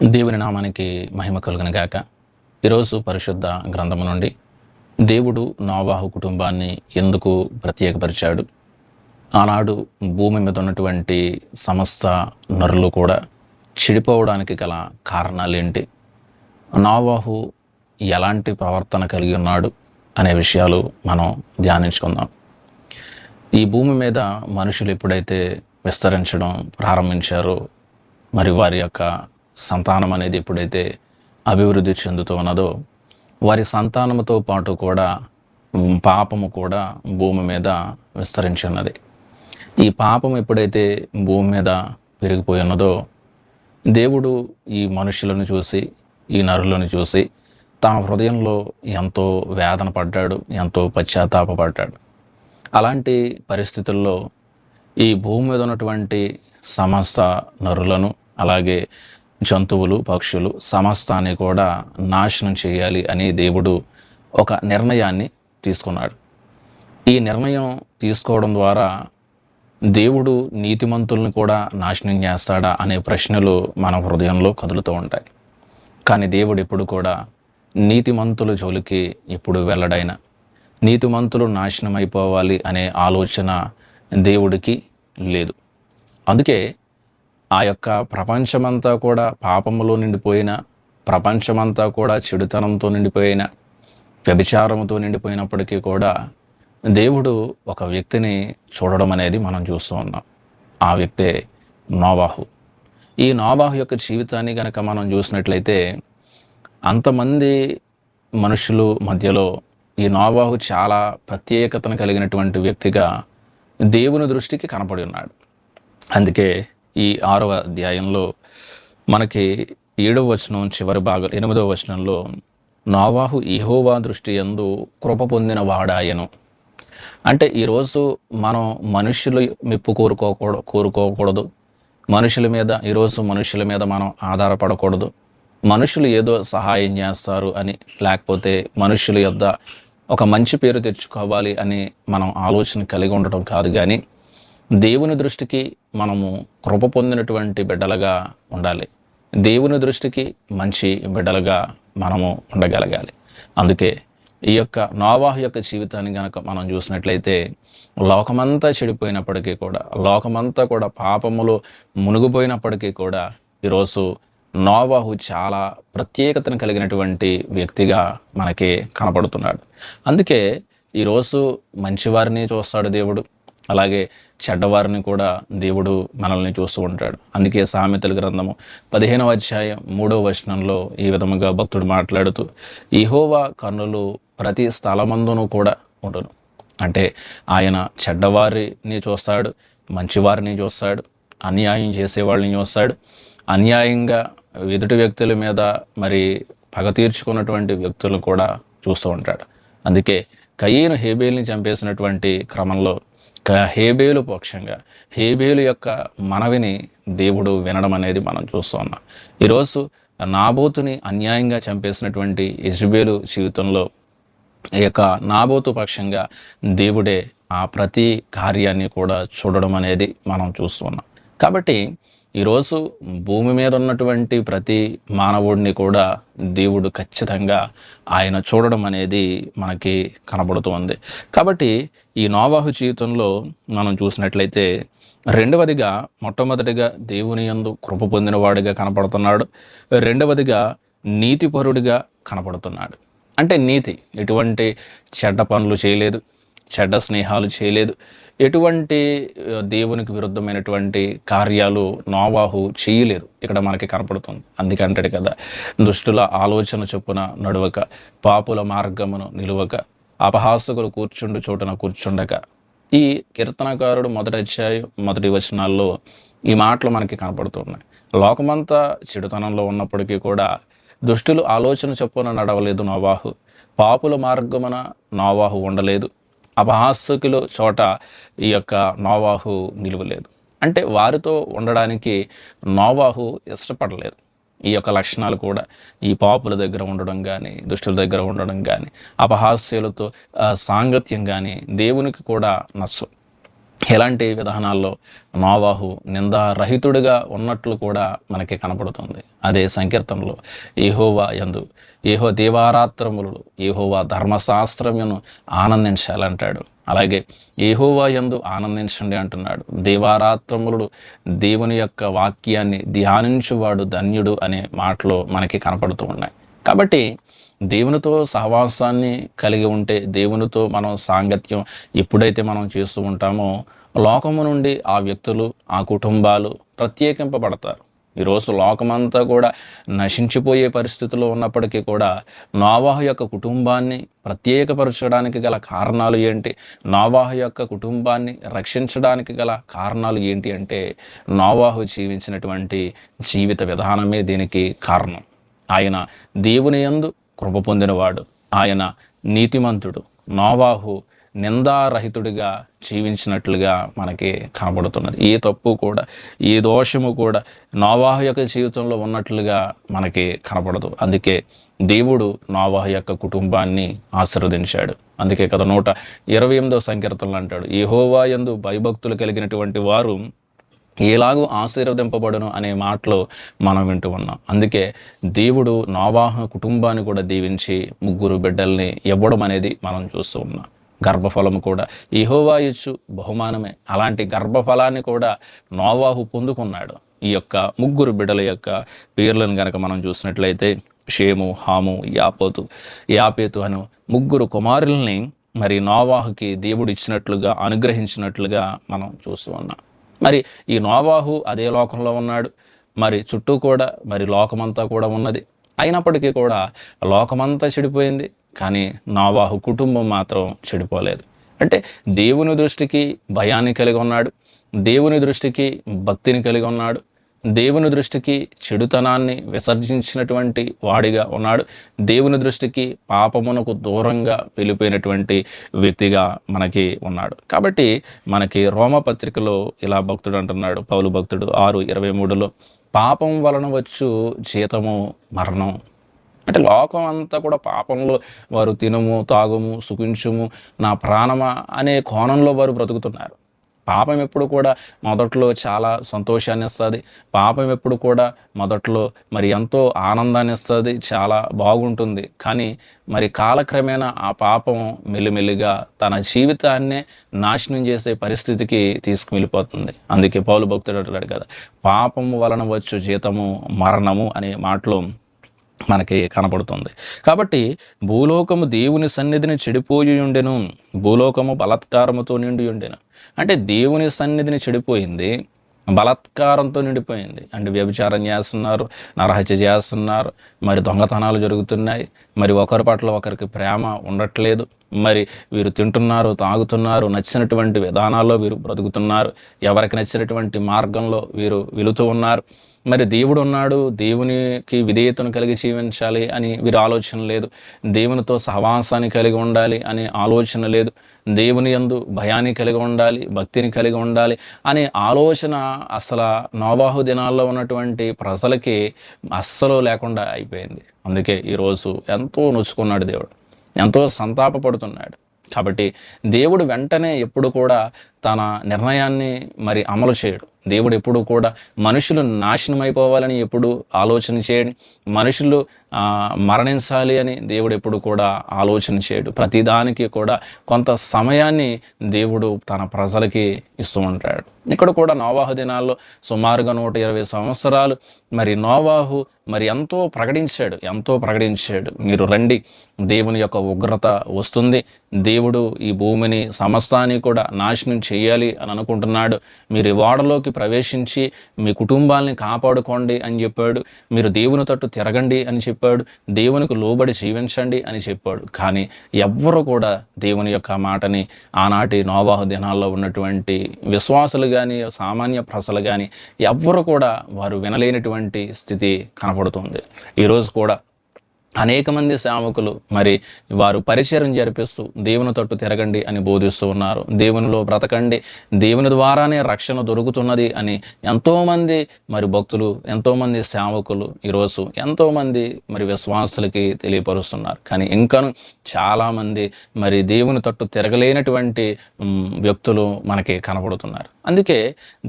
దేవుని నామానికి మహిమ కలుగును గాక. ఈరోజు పరిశుద్ధ గ్రంథము నుండి దేవుడు నోవాహు కుటుంబాన్ని ఎందుకు ప్రత్యేకపరిచాడు, ఆనాడు భూమి మీద ఉన్నటువంటి సమస్త నరులు కూడా చెడిపోవడానికి గల కారణాలేంటి, నోవాహు ఎలాంటి ప్రవర్తన కలిగి ఉన్నాడు అనే విషయాలు మనం ధ్యానించుకుందాం. ఈ భూమి మీద మనుషులు ఎప్పుడైతే విస్తరించడం ప్రారంభించారో, మరి వారి యొక్క సంతానం అనేది ఎప్పుడైతే అభివృద్ధి చెందుతూ ఉన్నదో, వారి సంతానముతో పాటు కూడా పాపము కూడా భూమి మీద విస్తరించి ఉన్నది. ఈ పాపం ఎప్పుడైతే భూమి మీద పెరిగిపోయి ఉన్నదో, దేవుడు ఈ మనుషులను చూసి, ఈ నరులను చూసి తన హృదయంలో ఎంతో వేదన పడ్డాడు, ఎంతో పశ్చాత్తాపడ్డాడు. అలాంటి పరిస్థితుల్లో ఈ భూమి మీద ఉన్నటువంటి సమస్త నరులను, అలాగే జంతువులు, పక్షులు సమస్తాన్ని కూడా నాశనం చేయాలి అని దేవుడు ఒక నిర్ణయాన్ని తీసుకున్నాడు. ఈ నిర్ణయం తీసుకోవడం ద్వారా దేవుడు నీతిమంతులను కూడా నాశనం చేస్తాడా అనే ప్రశ్నలు మన హృదయంలో కదులుతూ ఉంటాయి. కానీ దేవుడు ఎప్పుడు కూడా నీతిమంతుల జోలికి ఎప్పుడు వెళ్ళడైనా, నీతిమంతులు నాశనం అయిపోవాలి అనే ఆలోచన దేవుడికి లేదు. అందుకే ఆ యొక్క ప్రపంచమంతా కూడా పాపములో నిండిపోయిన, ప్రపంచమంతా కూడా చెడుతనంతో నిండిపోయిన, వ్యభిచారంతో నిండిపోయినప్పటికీ కూడా దేవుడు ఒక వ్యక్తిని చూడడం అనేది మనం చూస్తూ ఉన్నాం. ఆ వ్యక్తే నోవాహు. ఈ నోవాహు యొక్క జీవితాన్ని కనుక మనం చూసినట్లయితే, అంతమంది మనుషులు మధ్యలో ఈ నోవాహు చాలా ప్రత్యేకతను కలిగినటువంటి వ్యక్తిగా దేవుని దృష్టికి కనపడి ఉన్నాడు. అందుకే ఈ 6వ అధ్యాయంలో మనకి 7వ వచనం చివరి భాగం 8వ వచనంలో, నోవాహు యెహోవా దృష్టి యందు కృప పొందిన వాడాయను. అంటే ఈరోజు మనం మనుషులు మెప్పు కోరుకోకూడదు. ఈరోజు మనుషుల మీద మనం ఆధారపడకూడదు. మనుషులు ఏదో సహాయం చేస్తారు అని, లేకపోతే మనుషుల యొద్ద ఒక మంచి పేరు తెచ్చుకోవాలి అని మనం ఆలోచన కలిగి ఉండటం కాదు, కానీ దేవుని దృష్టికి మనము కృప పొందినటువంటి బిడ్డలుగా ఉండాలి. దేవుని దృష్టికి మంచి బిడ్డలుగా మనము ఉండగలగాలి. అందుకే ఈ యొక్క నోవాహు యొక్క జీవితాన్ని కనుక మనం చూసినట్లయితే, లోకమంతా చెడిపోయినప్పటికీ కూడా, లోకమంతా కూడా పాపములో మునిగిపోయినప్పటికీ కూడా ఈరోజు నోవాహు చాలా ప్రత్యేకతను కలిగినటువంటి వ్యక్తిగా మనకి కనపడుతున్నాడు. అందుకే ఈరోజు మంచివారిని చూస్తాడు దేవుడు, అలాగే చెడ్డవారిని కూడా దేవుడు మనల్ని చూస్తూ ఉంటాడు. అందుకే సామెతల గ్రంథము 15వ అధ్యాయం 3వ వచనంలో ఈ విధముగా భక్తుడు మాట్లాడుతూ, యెహోవా కన్నులు ప్రతి స్థలమందును కూడా ఉండును. అంటే ఆయన చెడ్డవారిని చూస్తాడు, మంచివారిని చూస్తాడు, అన్యాయం చేసేవాళ్ళని చూస్తాడు, అన్యాయంగా ఎదుటి వ్యక్తుల మీద మరి పగ తీర్చుకున్నటువంటి వ్యక్తులు కూడా చూస్తూ ఉంటాడు. అందుకే కయీను హేబేలుని చంపేసినటువంటి క్రమంలో హేబేలు పక్షంగా, హేబేలు యొక్క మనవిని దేవుడు వినడం అనేది మనం చూస్తూ ఉన్నాం. ఈరోజు నాబోతుని అన్యాయంగా చంపేసినటువంటి యెజెబెలు జీవితంలో ఈ యొక్క నాబోతు పక్షంగా దేవుడే ఆ ప్రతి కార్యాన్ని కూడా చూడడం అనేది మనం చూస్తూ ఉన్నాం. కాబట్టి ఈరోజు భూమి మీద ఉన్నటువంటి ప్రతి మానవుడిని కూడా దేవుడు ఖచ్చితంగా ఆయన చూడడం అనేది మనకి కనబడుతుంది. కాబట్టి ఈ నోవాహు జీవితంలో మనం చూసినట్లయితే, రెండవదిగా మొట్టమొదటిగా దేవుని యందు కృప పొందినవాడిగా కనపడుతున్నాడు. రెండవదిగా నీతిపరుడిగా కనపడుతున్నాడు. అంటే నీతి, ఎటువంటి చెడ్డ పనులు చేయలేదు, చెడ్డ స్నేహాలు చేయలేదు, ఎటువంటి దేవునికి విరుద్ధమైనటువంటి కార్యాలు నోవాహు చేయలేదు ఇక్కడ మనకి కనపడుతుంది. అందుకే అంటాడు కదా, దుష్టుల ఆలోచన చొప్పున నడువక, పాపుల మార్గమును నిలువక, అపహాసకులు కూర్చుండు చోటున కూర్చుండక. ఈ కీర్తనకారుడు 1వ అధ్యాయం 1వ వచనాల్లో ఈ మాటలు మనకి కనపడుతున్నాయి. లోకమంతా చెడుతనంలో ఉన్నప్పటికీ కూడా దుష్టులు ఆలోచన చొప్పున నడవలేదు నోవాహు, పాపుల మార్గమున నోవాహు ఉండలేదు, అపహాసకుల చోట ఈ యొక్క నోవాహు నిలువలేదు. అంటే వారితో ఉండడానికి నోవాహు ఇష్టపడలేదు. ఈ యొక్క లక్షణాలు కూడా ఈ పాపుల దగ్గర ఉండడం కానీ, దుష్టుల దగ్గర ఉండడం కానీ, అపహాస్యులతో సాంగత్యం కానీ దేవునికి కూడా నచ్చవు. ఇలాంటి విధానాల్లో నోవాహు నిందారహితుడిగా ఉన్నట్లు కూడా మనకి కనపడుతుంది. అదే సంకీర్తనలో యెహోవా యందు దీవారాత్రములు యెహోవా ధర్మశాస్త్రమును ఆనందించాలంటాడు. అలాగే యెహోవా యందు ఆనందించండి అంటున్నాడు. దీవారాత్రములు దేవుని యొక్క వాక్యాన్ని ధ్యానించువాడు ధన్యుడు అనే మాటలు మనకి కనపడుతూ ఉన్నాయి. కాబట్టి దేవునితో సహవాసాన్ని కలిగి ఉంటే, దేవునితో మనం సాంగత్యం ఎప్పుడైతే మనం చేస్తూ ఉంటామో, లోకము నుండి ఆ వ్యక్తులు, ఆ కుటుంబాలు ప్రత్యేకింపబడతారు. ఈరోజు లోకమంతా కూడా నశించిపోయే పరిస్థితిలో ఉన్నప్పటికీ కూడా నోవాహు యొక్క కుటుంబాన్ని ప్రత్యేకపరచడానికి గల కారణాలు ఏంటి? నోవాహు యొక్క కుటుంబాన్ని రక్షించడానికి గల కారణాలు ఏంటి అంటే, నోవాహు జీవించినటువంటి జీవిత విధానమే దీనికి కారణం. ఆయన దేవుని యందు కృప పొందినవాడు, ఆయన నీతిమంతుడు. నోవాహు నిందారహితుడిగా జీవించినట్లుగా మనకి కనబడుతున్నది. ఏ తప్పు కూడా, ఏ దోషము కూడా నోవాహు యొక్క జీవితంలో ఉన్నట్లుగా మనకి కనబడదు. అందుకే దేవుడు నోవాహు యొక్క కుటుంబాన్ని ఆశీర్వదించాడు. అందుకే కదా 128వ సంకీర్తనలో అంటాడు, యెహోవా యందు భయభక్తులు కలిగినటువంటి వారు ఎలాగూ ఆశీర్వదింపబడును అనే మాటలు మనం వింటూ ఉన్నాం. అందుకే దేవుడు నోవాహు కుటుంబాన్ని కూడా దీవించి 3 బిడ్డల్ని ఇవ్వడం అనేది మనం చూస్తూ ఉన్నాం. గర్భఫలము కూడా యెహోవా ఇచ్చు బహుమానమే. అలాంటి గర్భఫలాన్ని కూడా నోవాహు పొందుకున్నాడు. ఈ యొక్క 3 బిడ్డల యొక్క పేర్లను కనుక మనం చూసినట్లయితే షేము, హాము, యాపేతు అను 3 కుమారుల్ని మరి నోవాహుకి దేవుడు ఇచ్చినట్లుగా, అనుగ్రహించినట్లుగా మనం చూస్తూ ఉన్నాం. మరి ఈ నోవాహు అదే లోకంలో ఉన్నాడు. మరి చుట్టూ కూడా మరి లోకమంతా కూడా ఉన్నది. అయినప్పటికీ కూడా లోకమంతా చెడిపోయింది, కానీ నోవాహు కుటుంబం మాత్రం చెడిపోలేదు. అంటే దేవుని దృష్టికి భయాన్ని కలిగి ఉన్నాడు, దేవుని దృష్టికి భక్తిని కలిగి ఉన్నాడు, దేవుని దృష్టికి చెడుతనాన్ని విసర్జించినటువంటి వాడిగా ఉన్నాడు, దేవుని దృష్టికి పాపమునకు దూరంగా వెళ్ళిపోయినటువంటి వ్యక్తిగా మనకి ఉన్నాడు. కాబట్టి మనకి రోమపత్రికలో ఇలా భక్తుడు అంటున్నాడు, పౌలు భక్తుడు 6:23లో, పాపం వలన వచ్చు జీతము మరణం. అంటే లోకం అంతా కూడా పాపంలో వారు తినము, తాగుము, సుఖించుము, నా ప్రాణమా అనే కోణంలో వారు బ్రతుకుతున్నారు. పాపం ఎప్పుడు కూడా మొదట్లో చాలా సంతోషాన్ని ఇస్తుంది. పాపం ఎప్పుడు కూడా మొదట్లో మరి ఎంతో ఆనందాన్ని ఇస్తుంది, చాలా బాగుంటుంది. కానీ మరి కాలక్రమేణా ఆ పాపం మెల్లిమెల్లిగా తన జీవితాన్నే నాశనం చేసే పరిస్థితికి తీసుకువెళ్ళిపోతుంది. అందుకే పౌలు భక్తుడు అంటాడు కదా, పాపము వలన వచ్చు జీతము మరణము అనే మాటలు మనకి కనపడుతుంది. కాబట్టి భూలోకము దేవుని సన్నిధిని చెడిపోయి ఉండెను, భూలోకము బలాత్కారముతో నిండి ఉండెను. అంటే దేవుని సన్నిధిని చెడిపోయింది, బలాత్కారంతో నిండిపోయింది. అంటే వ్యభిచారం చేస్తున్నారు, నరహత్య చేస్తున్నారు, మరి దొంగతనాలు జరుగుతున్నాయి, మరి ఒకరి పట్ల ఒకరికి ప్రేమ ఉండట్లేదు, మరి వీరు తింటున్నారు, తాగుతున్నారు, నచ్చినటువంటి విధానాల్లో వీరు బ్రతుకుతున్నారు, ఎవరికి నచ్చినటువంటి మార్గంలో వీరు వెళుతూ ఉన్నారు. మరి దేవుడు ఉన్నాడు, దేవునికి విధేయతను కలిగి జీవించాలి అని వీరి ఆలోచన లేదు, దేవునితో సహవాసాన్ని కలిగి ఉండాలి అనే ఆలోచన లేదు, దేవుని యందు భయాన్ని కలిగి ఉండాలి, భక్తిని కలిగి ఉండాలి అనే ఆలోచన అసలు నోవాహు దినాల్లో ఉన్నటువంటి ప్రజలకి అస్సలు లేకుండా అయిపోయింది. అందుకే ఈరోజు ఎంతో నొచ్చుకున్నాడు దేవుడు, ఎంతో సంతాపపడుతున్నాడు. కాబట్టి దేవుడు వెంటనే ఎప్పుడు కూడా తన నిర్ణయాన్ని మరి అమలు చేయడు. దేవుడు ఎప్పుడు కూడా మనుషులు నాశనం అయిపోవాలని ఎప్పుడు ఆలోచన చేయడు, మనుషులు మరణించాలి అని దేవుడు ఎప్పుడు కూడా ఆలోచన చేయడు. ప్రతిదానికి కూడా కొంత సమయాన్ని దేవుడు తన ప్రజలకి ఇస్తూ ఉంటాడు. ఇక్కడ కూడా నోవాహు దినాల్లో సుమారుగా 120 సంవత్సరాలు మరి నోవాహు మరి ఎంతో ప్రకటించాడు, మీరు రండి, దేవుని యొక్క ఉగ్రత వస్తుంది, దేవుడు ఈ భూమిని సమస్తాన్ని కూడా నాశనం చేయాలి అని అనుకుంటున్నాడు, మీరు ఓడలోకి ప్రవేశించి మీ కుటుంబాలని కాపాడుకోండి అని చెప్పాడు, మీరు దేవుని తట్టు తిరగండి అని చెప్పాడు, దేవునికి లోబడి జీవించండి అని చెప్పాడు. కానీ ఎవ్వరు కూడా దేవుని యొక్క మాటని ఆనాటి నోవాహు దినాల్లో ఉన్నటువంటి విశ్వాసులు కానీ సామాన్య ప్రజలు కానీ ఎవ్వరు కూడా వారు వినలేనటువంటి స్థితి కనపడుతుంది. ఈరోజు కూడా అనేక మంది సేవకులు మరి వారు పరిచయం జరిపిస్తూ దేవుని తట్టు తిరగండి అని బోధిస్తూ ఉన్నారు. దేవునిలో బ్రతకండి, దేవుని ద్వారానే రక్షణ దొరుకుతున్నది అని ఎంతోమంది మరి భక్తులు, ఎంతోమంది సేవకులు ఈరోజు ఎంతోమంది మరి విశ్వాసులకి తెలియపరుస్తున్నారు. కానీ ఇంకను చాలామంది మరి దేవుని తట్టు తిరగలేనటువంటి వ్యక్తులు మనకి కనబడుతున్నారు. అందుకే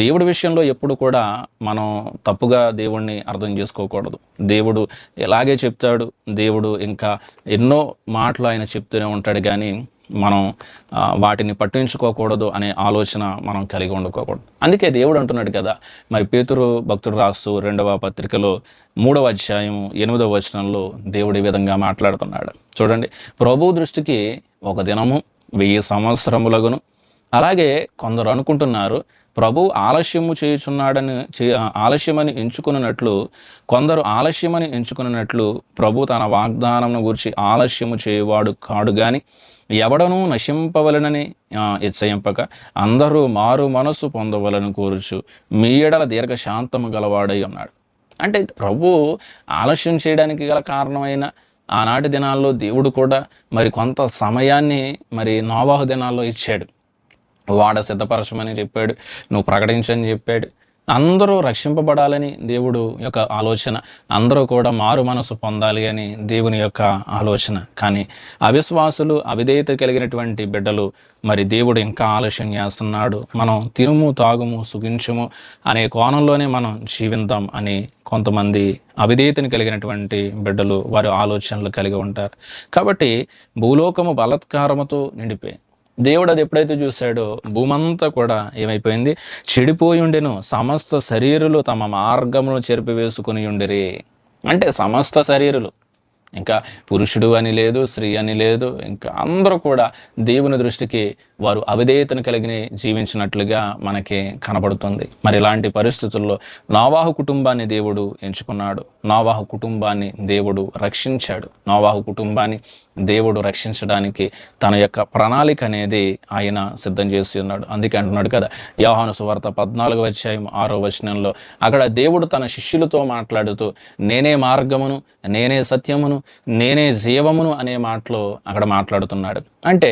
దేవుడి విషయంలో ఎప్పుడు కూడా మనం తప్పుగా దేవుణ్ణి అర్థం చేసుకోకూడదు. దేవుడు ఎలాగే చెప్తాడు, దేవుడు ఇంకా ఎన్నో మాటలు ఆయన చెప్తూనే ఉంటాడు, కానీ మనం వాటిని పట్టించుకోకూడదు అనే ఆలోచన మనం కలిగి ఉండకూడదు. అందుకే దేవుడు అంటున్నాడు కదా, మరి పేతురు భక్తుడు రాస్తూ 2వ పత్రికలో 3వ అధ్యాయం 8వ వచనంలో దేవుడు ఈ విధంగా మాట్లాడుతున్నాడు. చూడండి, ప్రభు దృష్టికి ఒక దినము 1000 సంవత్సరములగును. అలాగే కొందరు అనుకుంటున్నారు ప్రభు ఆలస్యమని ఎంచుకున్నట్లు, కొందరు ఆలస్యమని ఎంచుకున్నట్లు ప్రభు తన వాగ్దానమును గురించి ఆలస్యము చేయవాడు కాడు గాని ఎవడనూ నశింపవలనని ఇచ్చయింపక అందరూ మారు మనసు పొందవలని కోరుచు మీ ఎడల దీర్ఘశాంతము గలవాడై ఉన్నాడు. అంటే ప్రభు ఆలస్యం చేయడానికి గల కారణమైన ఆనాటి దినాల్లో దేవుడు కూడా మరి కొంత సమయాన్ని మరి నోవాహు దినాల్లో ఇచ్చాడు. వాడ సిద్ధపరచమని చెప్పాడు, నువ్వు ప్రకటించని చెప్పాడు. అందరూ రక్షింపబడాలని దేవుడు యొక్క ఆలోచన, అందరూ కూడా మారు మనసు పొందాలి అని దేవుని యొక్క ఆలోచన. కానీ అవిశ్వాసులు, అవిధేయత కలిగినటువంటి బిడ్డలు మరి దేవుడు ఇంకా ఆలస్యం చేస్తున్నాడు, మనం తినుము తాగుము సుఖించుము అనే కోణంలోనే మనం జీవిద్దాం అని కొంతమంది అవిధేయతను కలిగినటువంటి బిడ్డలు వారి ఆలోచనలు కలిగి ఉంటారు. కాబట్టి భూలోకము బలాత్కారముతో నిండిపోయి దేవుడు అది ఎప్పుడైతే చూశాడో భూమంతా కూడా ఏమైపోయింది, చెడిపోయి ఉండెను. సమస్త శరీరులు తమ మార్గమును చెరిపివేసుకుని ఉండిరి. అంటే సమస్త శరీరులు, ఇంకా పురుషుడు అని లేదు, స్త్రీ అని లేదు, ఇంకా అందరూ కూడా దేవుని దృష్టికి వారు అవిధేయతను కలిగి జీవించినట్లుగా మనకి కనబడుతుంది. మరి ఇలాంటి పరిస్థితుల్లో నోవాహు కుటుంబాన్ని దేవుడు ఎంచుకున్నాడు, నోవాహు కుటుంబాన్ని దేవుడు రక్షించాడు. నోవాహు కుటుంబాన్ని దేవుడు రక్షించడానికి తన యొక్క ప్రణాళిక అనేది ఆయన సిద్ధం చేసి ఉన్నాడు. అందుకే అంటున్నాడు కదా, యోహాను సువార్త 14వ అధ్యాయం 6వ వచనంలో అక్కడ దేవుడు తన శిష్యులతో మాట్లాడుతూ నేనే మార్గమును, నేనే సత్యమును, నేనే జీవమును అనే మాటలో అక్కడ మాట్లాడుతున్నాడు. అంటే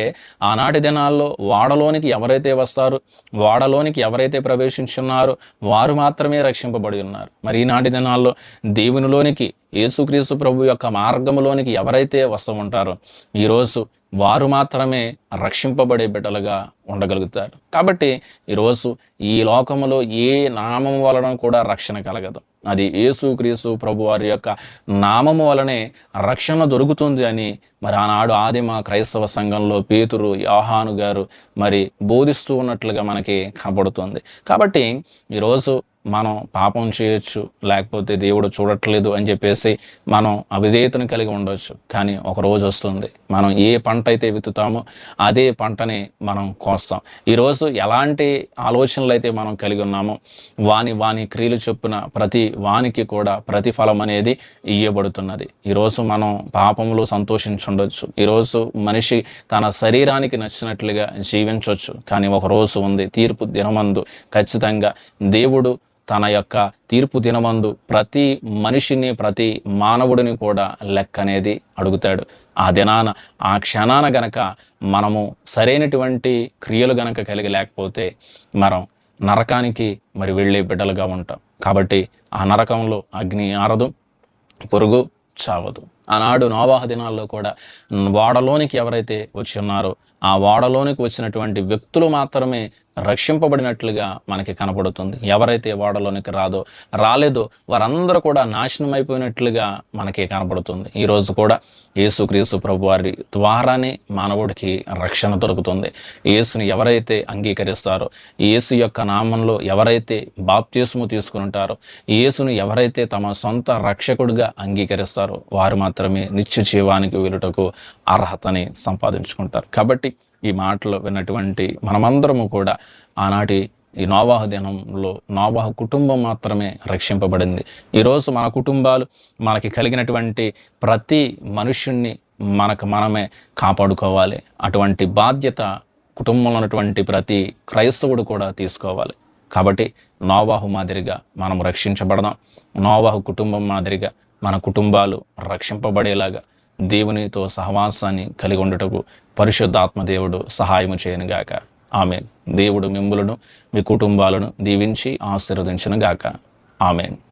ఆనాటి దినాల్లో వాడలోనికి ఎవరైతే వస్తారో, వాడలోనికి ఎవరైతే ప్రవేశించున్నారో వారు మాత్రమే రక్షింపబడి ఉన్నారు. మరి ఈనాటి దినాల్లో దేవునిలోనికి, యేసుక్రీస్తు ప్రభు యొక్క మార్గములోనికి ఎవరైతే వస్తూ ఉంటారో ఈరోజు వారు మాత్రమే రక్షింపబడే బిడ్డలుగా ఉండగలుగుతారు. కాబట్టి ఈరోజు ఈ లోకములో ఏ నామము వలన కూడా రక్షణ కలగదు, అది యేసుక్రీస్తు ప్రభు వారి యొక్క నామము వలనే రక్షణ దొరుకుతుంది అని మరి ఆనాడు ఆదిమ క్రైస్తవ సంఘంలో పేతురు, యోహాను గారు మరి బోధిస్తూ ఉన్నట్లుగా మనకి కనబడుతుంది. కాబట్టి ఈరోజు మనం పాపం చేయొచ్చు, లేకపోతే దేవుడు చూడట్లేదు అని చెప్పేసి మనం అవిధేయతను కలిగి ఉండవచ్చు. కానీ ఒక రోజు వస్తుంది, మనం ఏ పంట అయితే విత్తుతామో అదే పంటని మనం కోస్తాం. ఈరోజు ఎలాంటి ఆలోచనలు అయితే మనం కలిగి ఉన్నామో వాని క్రియలు చొప్పున ప్రతి వానికి కూడా ప్రతిఫలం అనేది ఇయ్యబడుతున్నది. ఈరోజు మనం పాపంలో సంతోషించుండొచ్చు, ఈరోజు మనిషి తన శరీరానికి నచ్చినట్లుగా జీవించవచ్చు. కానీ ఒక రోజు ఉంది, తీర్పు దినమందు ఖచ్చితంగా దేవుడు తన యొక్క తీర్పు దినమందు ప్రతి మనిషిని, ప్రతి మానవుడిని కూడా లెక్క అనేది అడుగుతాడు. ఆ దినాన, ఆ క్షణాన గనక మనము సరైనటువంటి క్రియలు గనక కలిగి లేకపోతే మనం నరకానికి మరి వెళ్ళే బిడ్డలుగా ఉంటాం. కాబట్టి ఆ నరకంలో అగ్ని ఆరదు, పురుగు చావదు. ఆనాడు నోవాహు దినాల్లో కూడా వాడలోనికి ఎవరైతే వచ్చి ఉన్నారో ఆ వాడలోనికి వచ్చినటువంటి వ్యక్తులు మాత్రమే రక్షింపబడినట్లుగా మనకి కనపడుతుంది. ఎవరైతే వాడలోనికి రాలేదో వారందరూ కూడా నాశనం అయిపోయినట్లుగా మనకి కనపడుతుంది. ఈరోజు కూడా యేసుక్రీస్తు ప్రభు వారి ద్వారానే మానవుడికి రక్షణ దొరుకుతుంది. యేసుని ఎవరైతే అంగీకరిస్తారో, యేసు యొక్క నామంలో ఎవరైతే బాప్తిస్మము తీసుకుని ఉంటారో, యేసుని ఎవరైతే తమ సొంత రక్షకుడిగా అంగీకరిస్తారో వారు మాత్రమే నిత్య జీవానికి వెళ్ళుటకు అర్హతని సంపాదించుకుంటారు. కాబట్టి ఈ మాటలు విన్నటువంటి మనమందరము కూడా ఆనాటి ఈ నోవాహు దినంలో నోవాహు కుటుంబం మాత్రమే రక్షింపబడింది. ఈరోజు మన కుటుంబాలు, మనకి కలిగినటువంటి ప్రతి మనుష్యుణ్ణి మనమే కాపాడుకోవాలి. అటువంటి బాధ్యత కుటుంబంలో ఉన్నటువంటి ప్రతి క్రైస్తవుడు కూడా తీసుకోవాలి. కాబట్టి నోవాహు మాదిరిగా మనం రక్షించబడదాం. నోవాహు కుటుంబం మాదిరిగా మన కుటుంబాలు రక్షింపబడేలాగా దేవునితో సహవాసాన్ని కలిగి ఉండుటకు పరిశుద్ధాత్మ దేవుడు సహాయము చేయనుగాక. ఆమెన్. దేవుడు మిమ్ములను మీ కుటుంబాలను దీవించి ఆశీర్వదించునుగాక. ఆమెన్.